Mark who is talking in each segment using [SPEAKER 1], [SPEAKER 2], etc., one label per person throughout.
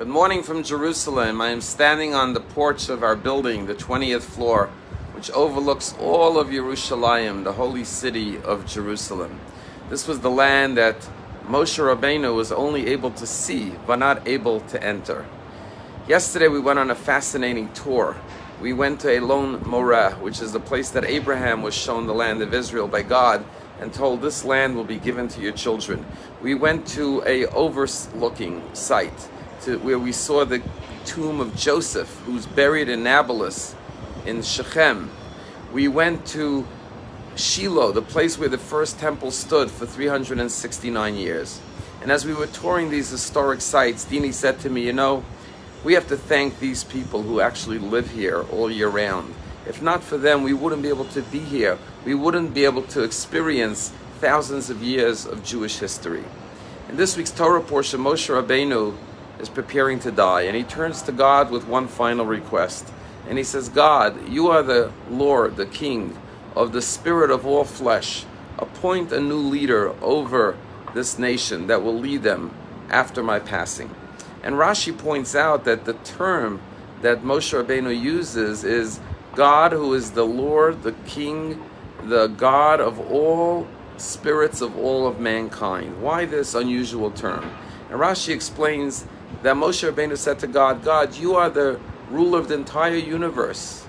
[SPEAKER 1] Good morning from Jerusalem. I am standing on the porch of our building, the 20th floor, which overlooks all of Yerushalayim, the holy city of Jerusalem. This was the land that Moshe Rabbeinu was only able to see, but not able to enter. Yesterday we went on a fascinating tour. We went to Elon Moreh, which is the place that Abraham was shown the land of Israel by God and told, this land will be given to your children. We went to a overlooking site where we saw the tomb of Joseph, who's buried in Nablus in Shechem. We went to Shiloh, the place where the first temple stood for 369 years. And as we were touring these historic sites, Dini said to me, we have to thank these people who actually live here all year round. If not for them, we wouldn't be able to be here. We wouldn't be able to experience thousands of years of Jewish history. In this week's Torah portion, Moshe Rabbeinu is preparing to die, and he turns to God with one final request. And he says, God, you are the Lord, the King of the spirit of all flesh. Appoint a new leader over this nation that will lead them after my passing. And Rashi points out that the term that Moshe Rabbeinu uses is God, who is the Lord, the King, the God of all spirits of all of mankind. Why this unusual term? And Rashi explains that Moshe Rabbeinu said to God, God, you are the ruler of the entire universe.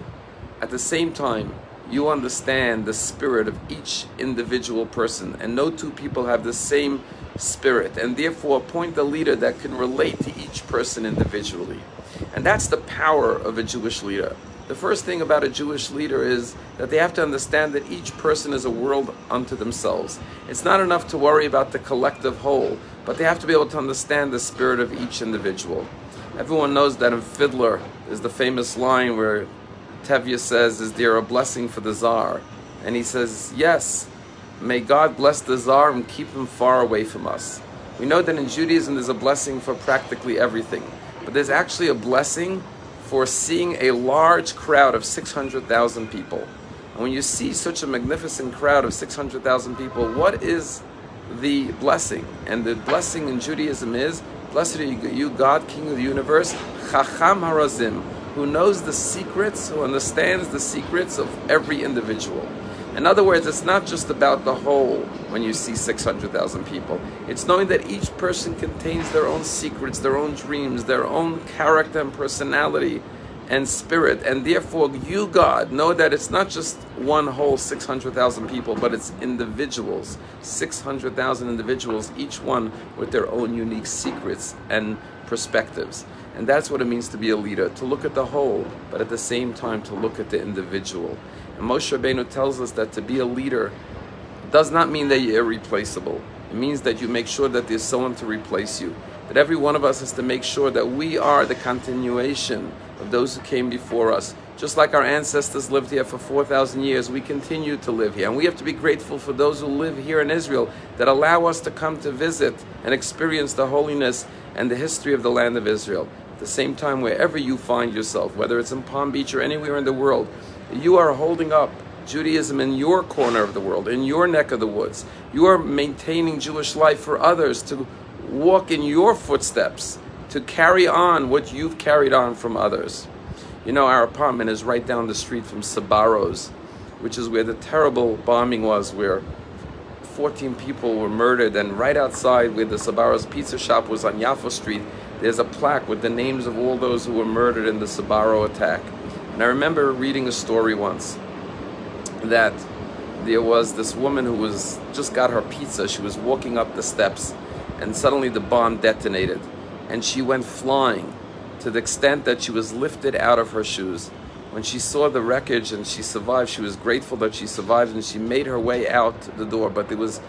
[SPEAKER 1] At the same time, you understand the spirit of each individual person, and no two people have the same spirit, and therefore appoint a leader that can relate to each person individually. And that's the power of a Jewish leader. The first thing about a Jewish leader is that they have to understand that each person is a world unto themselves. It's not enough to worry about the collective whole, but they have to be able to understand the spirit of each individual. Everyone knows that in Fiddler is the famous line where Tevye says, is there a blessing for the Tsar? And he says, yes, may God bless the Tsar and keep him far away from us. We know that in Judaism there's a blessing for practically everything, but there's actually a blessing for seeing a large crowd of 600,000 people. And when you see such a magnificent crowd of 600,000 people, what is the blessing? And the blessing in Judaism is, blessed are you, God, King of the universe, Chacham Harazim, who knows the secrets, who understands the secrets of every individual. In other words, it's not just about the whole when you see 600,000 people. It's knowing that each person contains their own secrets, their own dreams, their own character and personality and spirit. And therefore, you, God, know that it's not just one whole 600,000 people, but it's individuals, 600,000 individuals, each one with their own unique secrets and perspectives. And that's what it means to be a leader, to look at the whole, but at the same time to look at the individual. And Moshe Rabbeinu tells us that to be a leader does not mean that you're irreplaceable. It means that you make sure that there's someone to replace you. That every one of us has to make sure that we are the continuation of those who came before us. Just like our ancestors lived here for 4,000 years, we continue to live here. And we have to be grateful for those who live here in Israel that allow us to come to visit and experience the holiness and the history of the land of Israel. At the same time, wherever you find yourself, whether it's in Palm Beach or anywhere in the world, you are holding up Judaism in your corner of the world, in your neck of the woods. You are maintaining Jewish life for others to walk in your footsteps, to carry on what you've carried on from others. Our apartment is right down the street from Sabaros, which is where the terrible bombing was, where 14 people were murdered, and right outside where the Sabaros pizza shop was on Yafo Street, there's a plaque with the names of all those who were murdered in the Sabaro attack. And I remember reading a story once that there was this woman who was just got her pizza. She was walking up the steps, and suddenly the bomb detonated, and she went flying to the extent that she was lifted out of her shoes. When she saw the wreckage and she survived, she was grateful that she survived, and she made her way out the door, but there was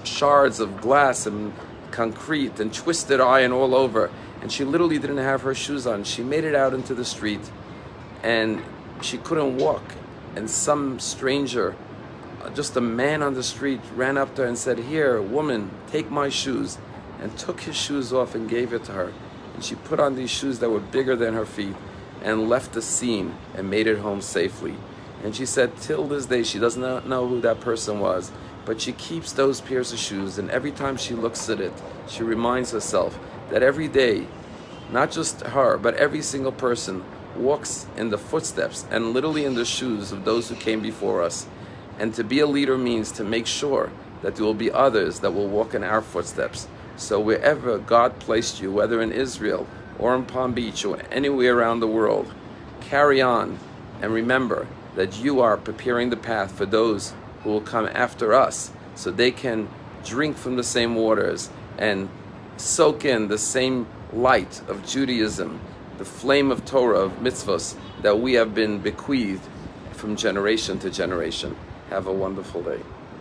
[SPEAKER 1] shards of glass and concrete and twisted iron all over, and she literally didn't have her shoes on. She made it out into the street, and she couldn't walk, and some stranger, just a man on the street, ran up to her and said, "Here, woman, take my shoes," and took his shoes off and gave it to her. And she put on these shoes that were bigger than her feet and left the scene and made it home safely. And she said till this day she does not know who that person was, but she keeps those pairs of shoes, and every time she looks at it, she reminds herself that every day not just her, but every single person, walks in the footsteps and literally in the shoes of those who came before us. And to be a leader means to make sure that there will be others that will walk in our footsteps. So wherever God placed you, whether in Israel or in Palm Beach or anywhere around the world, carry on and remember that you are preparing the path for those who will come after us, so they can drink from the same waters and soak in the same light of Judaism, the flame of Torah, of mitzvahs that we have been bequeathed from generation to generation. Have a wonderful day.